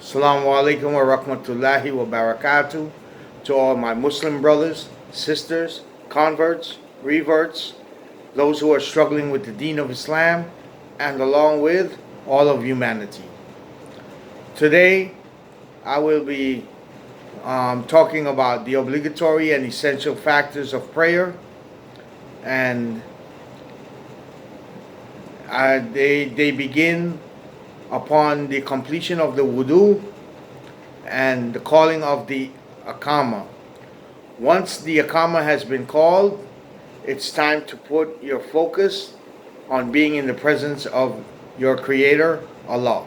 Assalamu alaikum wa rahmatullahi wa barakatuh to all my Muslim brothers, sisters, converts, reverts, those who are struggling with the deen of Islam, and along with all of humanity. Today, I will be talking about the obligatory and essential factors of prayer, and they begin upon the completion of the wudu and the calling of the akama. Once the akama has been called, it's time to put your focus on being in the presence of your Creator, Allah.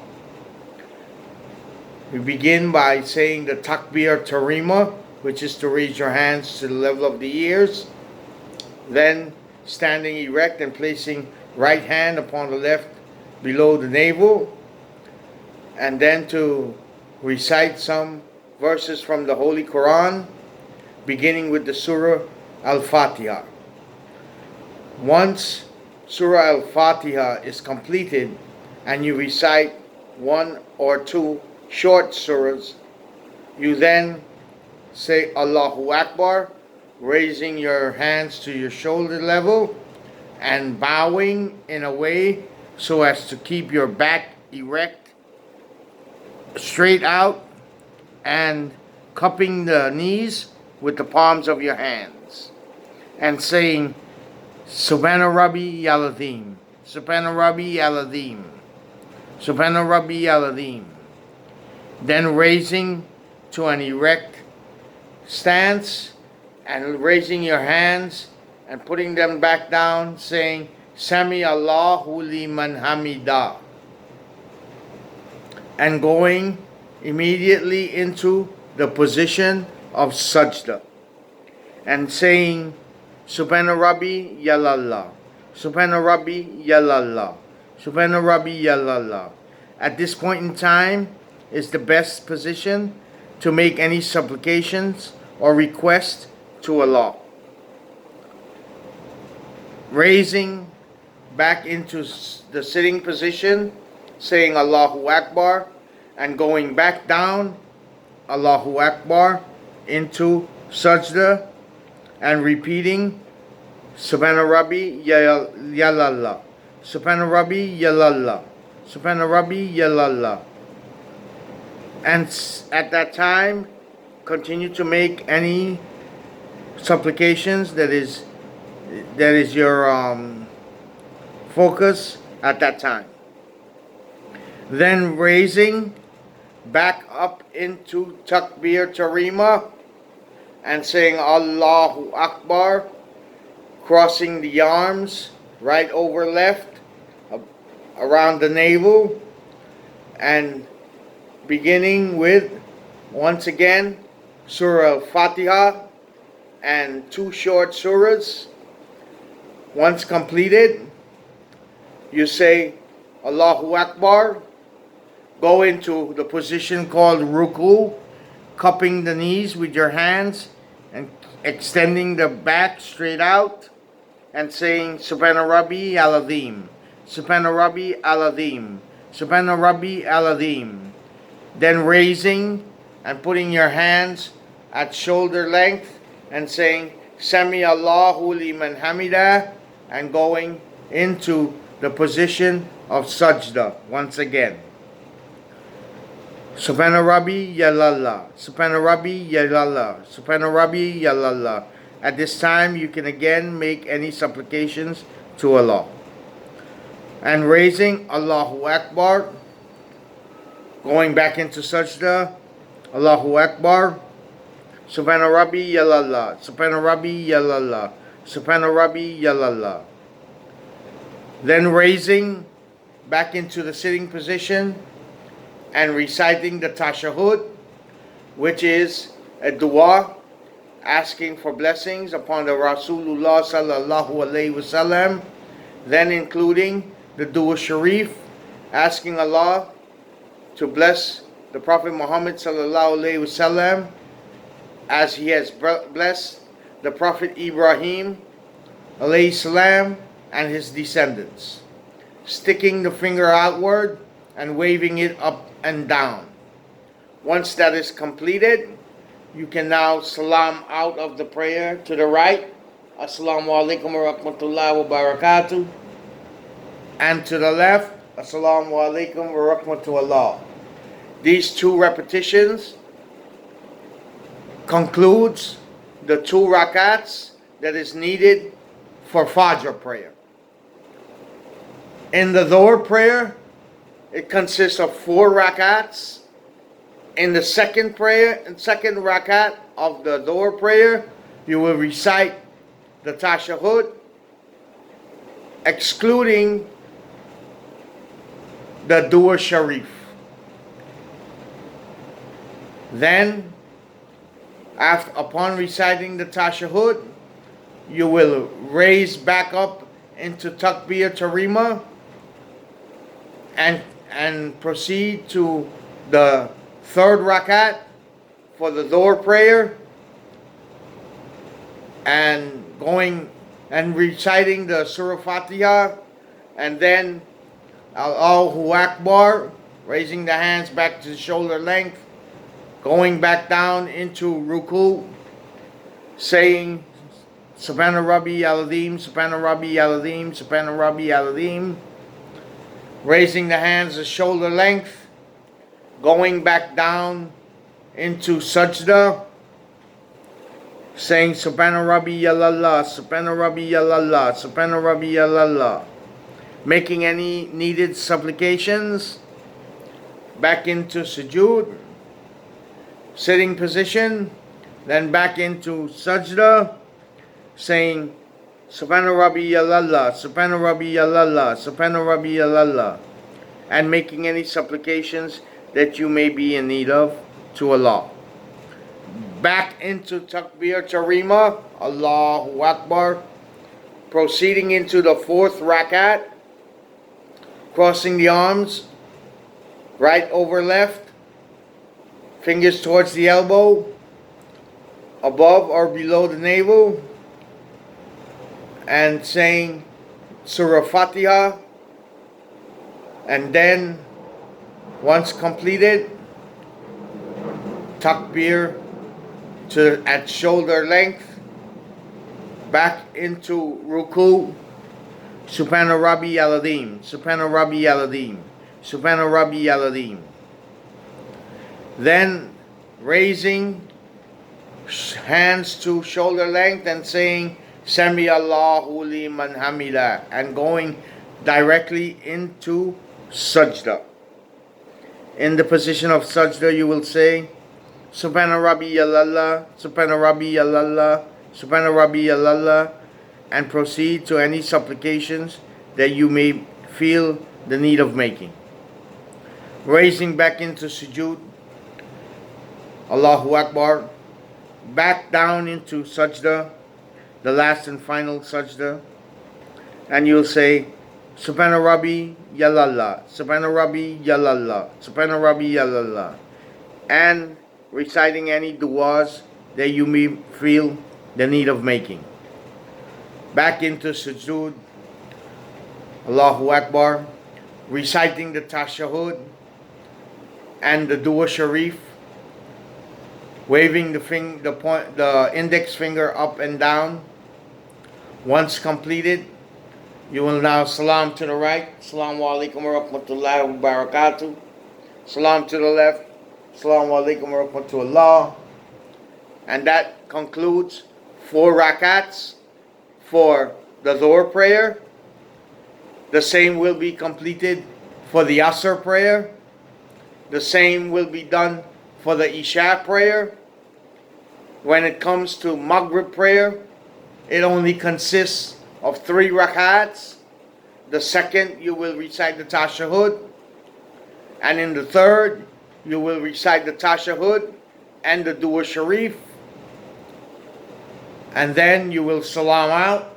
We begin by saying the takbir tarima, which is to raise your hands to the level of the ears, then standing erect and placing right hand upon the left below the navel, and then to recite some verses from the Holy Quran, beginning with the Surah Al-Fatiha. Once Surah Al-Fatiha is completed and you recite one or two short surahs, you then say Allahu Akbar, raising your hands to your shoulder level and bowing in a way so as to keep your back erect, straight out, and cupping the knees with the palms of your hands and saying Subhana Rabbi Yaladim, Subhana Rabbi Yaladim, Subhana Rabbi Yaladim. Then raising to an erect stance and raising your hands and putting them back down, saying Sami Allahu liman hamida, and going immediately into the position of sajda and saying Subhana Rabbi Yalallah, Subhana Rabbi Yalallah, Subhana Rabbi Yalallah. At this point in time is the best position to make any supplications or request to Allah. Raising back into the sitting position, saying Allahu Akbar, and going back down, Allahu Akbar, into sajda, and repeating Subhana Rabbi Yalallah, Subhana Rabbi Yalallah, Subhana Rabbi Yalallah. And at that time, continue to make any supplications that is your focus at that time. Then raising back up into takbir tarima and saying Allahu Akbar, crossing the arms right over left around the navel, and beginning with once again Surah Al-Fatiha and two short surahs. Once completed, you say Allahu Akbar, go into the position called ruku, cupping the knees with your hands and extending the back straight out and saying Subhana Rabbi Al-Azim, Subhana Rabbi Al-Azim, Subhana Rabbi Al-Azim. Then raising and putting your hands at shoulder length and saying Sami Allahu liman hamida, and going into the position of sajda once again. Subhana Rabbi Yalallah, Subhana Rabbi Yalallah, Subhana Rabbi Yalallah. At this time, you can again make any supplications to Allah. And raising Allahu Akbar, going back into sajda, Allahu Akbar, Subhana Rabbi Yalallah, Subhana Rabbi Yalallah, Subhana Rabbi Yalallah. Then raising back into the sitting position and reciting the tashahhud, which is a dua asking for blessings upon the Rasulullah sallallahu alaihi wasallam, then including the dua sharif, asking Allah to bless the Prophet Muhammad sallallahu alaihi wasallam as he has blessed the Prophet Ibrahim alayhi salam and his descendants, sticking the finger outward and waving it up and down. Once that is completed, you can now salam out of the prayer to the right. Assalamu alaikum wa rahmatullahi wa barakatuh. And to the left, Assalamu alaikum wa rahmatullah. These two repetitions concludes the 2 rakats that is needed for Fajr prayer. In the Dhuhr prayer, it consists of 4 rakats. In the second rakat of the Dhuhr prayer, you will recite the Tashahhud, excluding the Dhuhr Sharif. Then, upon reciting the Tashahhud, you will raise back up into Takbir Tarima and proceed to the 3rd rakat for the Dhuhr prayer and reciting the Surah Fatiha, and then Allahu Akbar, raising the hands back to shoulder length, going back down into Ruku, saying Subhana Rabbi Al-Azim, Subhana Rabbi Al-Azim, Subhana Rabbi Al-Azim, raising the hands to shoulder length, going back down into Sajda, saying Subhana Rabbi Al-Allah, Subhana Rabbi Al-Allah, Subhana Rabbi Al-Allah, making any needed supplications, back into Sujood, sitting position, then back into Sajda, saying Subhana Rabbi Al-Allah, Subhana Rabbi Al-Allah, Subhana Rabbi Al-Allah, and making any supplications that you may be in need of to Allah. Back into Takbir Tarima, Allahu Akbar, proceeding into the 4th rakat, crossing the arms, right over left, fingers towards the elbow, above or below the navel, and saying Surah Fatiha, and then once completed, Takbir at shoulder length, back into Ruku, Subhana Rabbi Al-Azim, Subhana Rabbi Al-Azim, Subhana Rabbi Al-Azim. Then raising hands to shoulder length and saying Sami Allahu liman hamida, and going directly into Sajda. In the position of Sajda, you will say Subhana Rabbi Al-Allah, Subhana Rabbi Al-Allah, Subhana Rabbi Al-Allah, and proceed to any supplications that you may feel the need of making. Raising back into Sujood, Allahu Akbar, back down into Sajda, the last and final Sajda, and you'll say Subhana Rabbi Yalallah, Subhana Rabbi Yalallah, Subhana Rabbi Yalallah, and reciting any du'as that you may feel the need of making. Back into Sujood, Allahu Akbar, reciting the Tashahhud and the Dua Sharif, waving the index finger up and down. Once completed, you will now salam to the right, Assalamu alaikum wa rahmatullahi wa barakatuh. Salam to the left, Assalamu alaikum wa rahmatullah. And that concludes 4 rakats for the Dhuhr prayer. The same will be completed for the Asr prayer. The same will be done for the Isha prayer. When it comes to Maghrib prayer, it only consists of 3 rakats. The second, you will recite the Tashahhud. And in the third, you will recite the Tashahhud and the Dua Sharif. And then you will salam out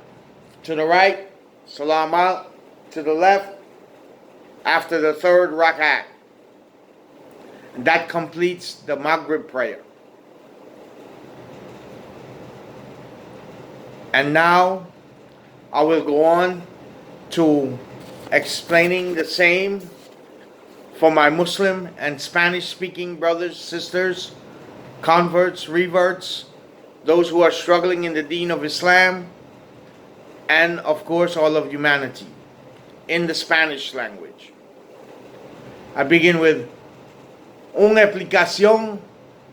to the right, salam out to the left after the 3rd rakat. And that completes the Maghrib prayer. And now I will go on to explaining the same for my Muslim and Spanish-speaking brothers, sisters, converts, reverts, those who are struggling in the deen of Islam, and of course all of humanity in the Spanish language. I begin with una explicación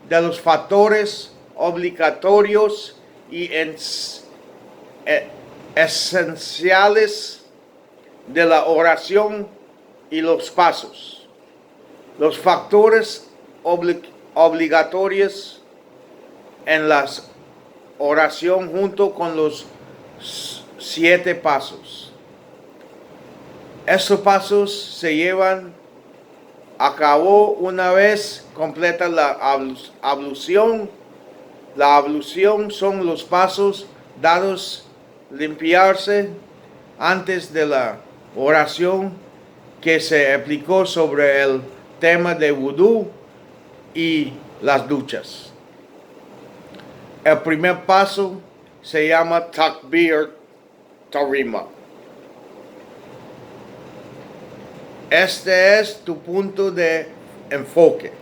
de los factores obligatorios y esenciales de la oración y los pasos. Los factores obligatorios en la oración junto con los 7 pasos. Estos pasos se llevan a cabo una vez completa la ablución. La ablución son los pasos dados limpiarse antes de la oración que se aplicó sobre el tema de vudú y las duchas. El primer paso se llama takbir tarima. Este es tu punto de enfoque.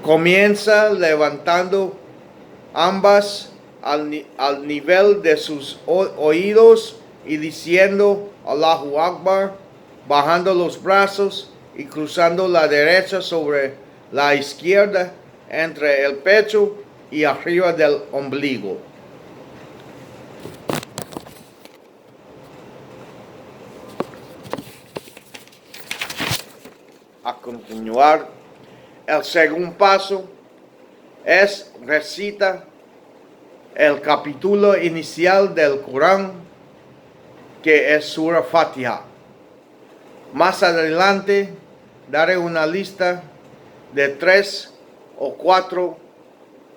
Comienza levantando ambas al nivel de sus oídos y diciendo Allahu Akbar, bajando los brazos y cruzando la derecha sobre la izquierda entre el pecho y arriba del ombligo. A continuar, el segundo paso es recita el capítulo inicial del Corán, que es Surah Fatiha. Más adelante daré una lista de 3 o 4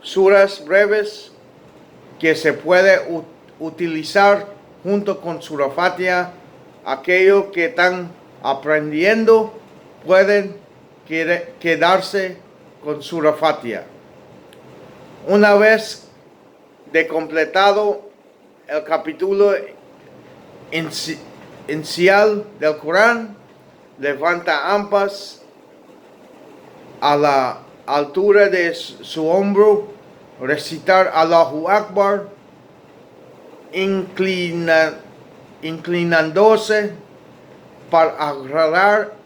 suras breves que se puede utilizar junto con Surah Fatiha. Aquellos que están aprendiendo pueden quedarse con Surah Fatiha. Una vez de completado el capítulo inicial del Corán, levanta ambas a la altura de su hombro, recitar Allahu Akbar, inclinándose para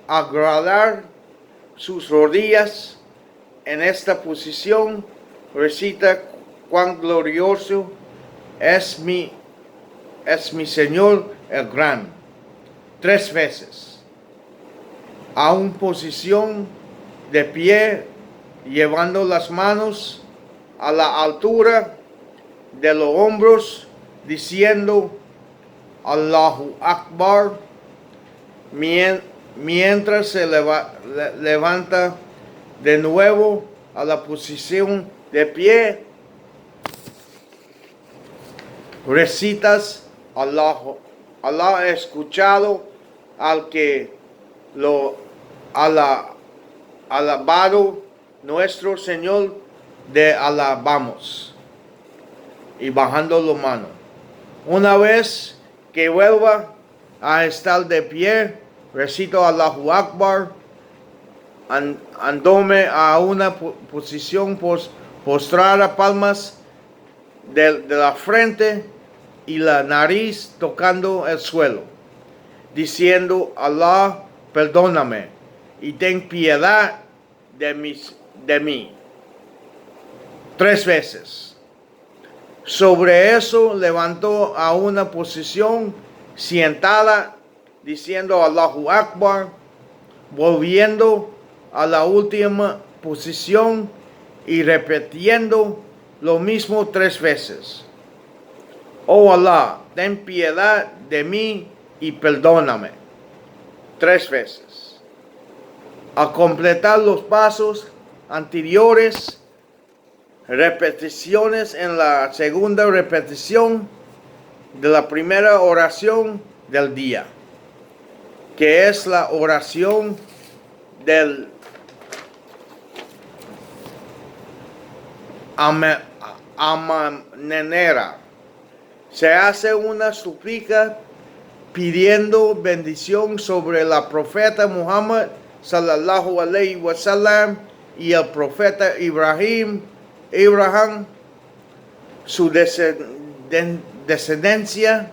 agradar sus rodillas. En esta posición recita cuán glorioso es mi Señor el Gran 3 veces. A una posición de pie, llevando las manos a la altura de los hombros, diciendo Allahu Akbar, mientras se levanta de nuevo a la posición de pie, recitas Allah ha escuchado al que lo alabado nuestro Señor de alabamos, y bajando la mano. Una vez que vuelva a estar de pie, recito Allahu Akbar, andome a una posición postrada, palmas de la frente y la nariz tocando el suelo, diciendo Allah, perdóname y ten piedad de mí 3 veces. Sobre eso levantó a una posición sentada, diciendo Allahu Akbar, volviendo a la última posición y repitiendo lo mismo 3 veces. Oh Allah, ten piedad de mí y perdóname 3 veces. Al completar los pasos anteriores, repeticiones en la segunda repetición de la primera oración del día, que es la oración del amanera. Se hace una súplica pidiendo bendición sobre la profeta Muhammad sallallahu alaihi wasallam y el profeta Abraham, su descendencia.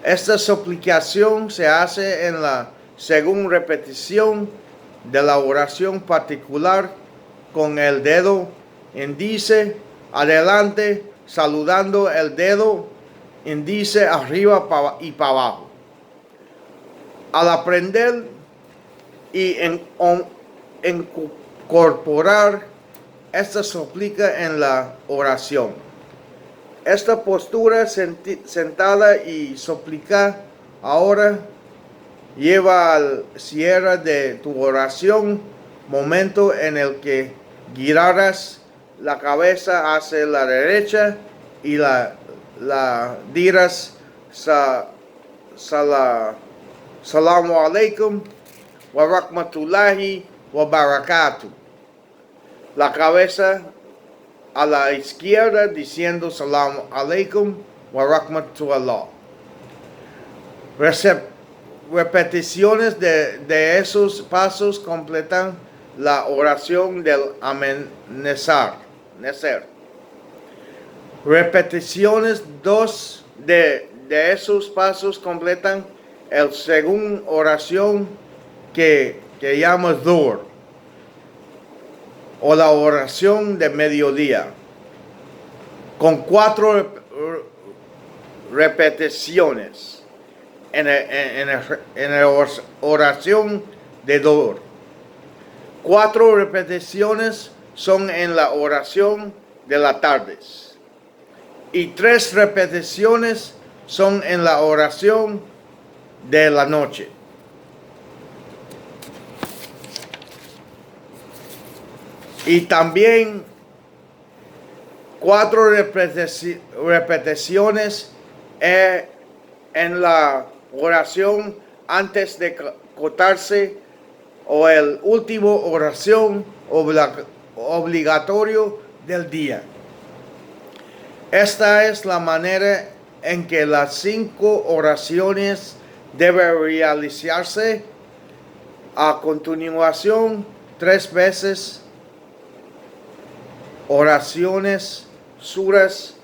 Esta suplicación se hace en la segunda repetición de la oración particular con el dedo índice adelante, saludando el dedo índice arriba y para abajo. Al aprender y incorporar esta súplica en la oración. Esta postura sentada y súplica ahora lleva al cierre de tu oración, momento en el que girarás la cabeza hacia la derecha y la dirás salamu alaikum wa rahmatullahi wa barakatuh. La cabeza a la izquierda diciendo salamu alaikum wa rahmatullah. Repeticiones de esos pasos completan la oración del amanecer. Repeticiones de esos pasos completan el segunda oración que llama Dhuhr, o la oración de mediodía, con 4 repeticiones en la oración de Dhuhr. 4 repeticiones son en la oración de las tardes y 3 repeticiones son en la oración de la noche. Y también 4 repeticiones en la oración antes de acostarse, o el último oración obligatorio del día. Esta es la manera en que las 5 oraciones deben realizarse. A continuación, 3 veces oraciones, suras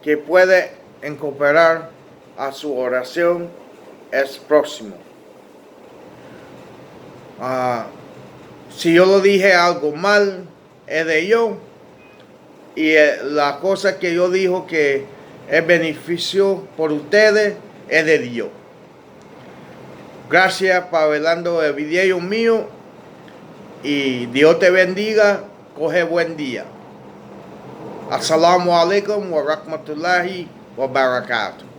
que puede incorporar a su oración es próximo. Si yo lo dije algo mal, es de yo. Y la cosa que yo digo que es beneficio por ustedes, es de Dios. Gracias por velando el video mío. Y Dios te bendiga. Coge buen día. Assalamu alaikum wa rahmatullahi wa barakatuh.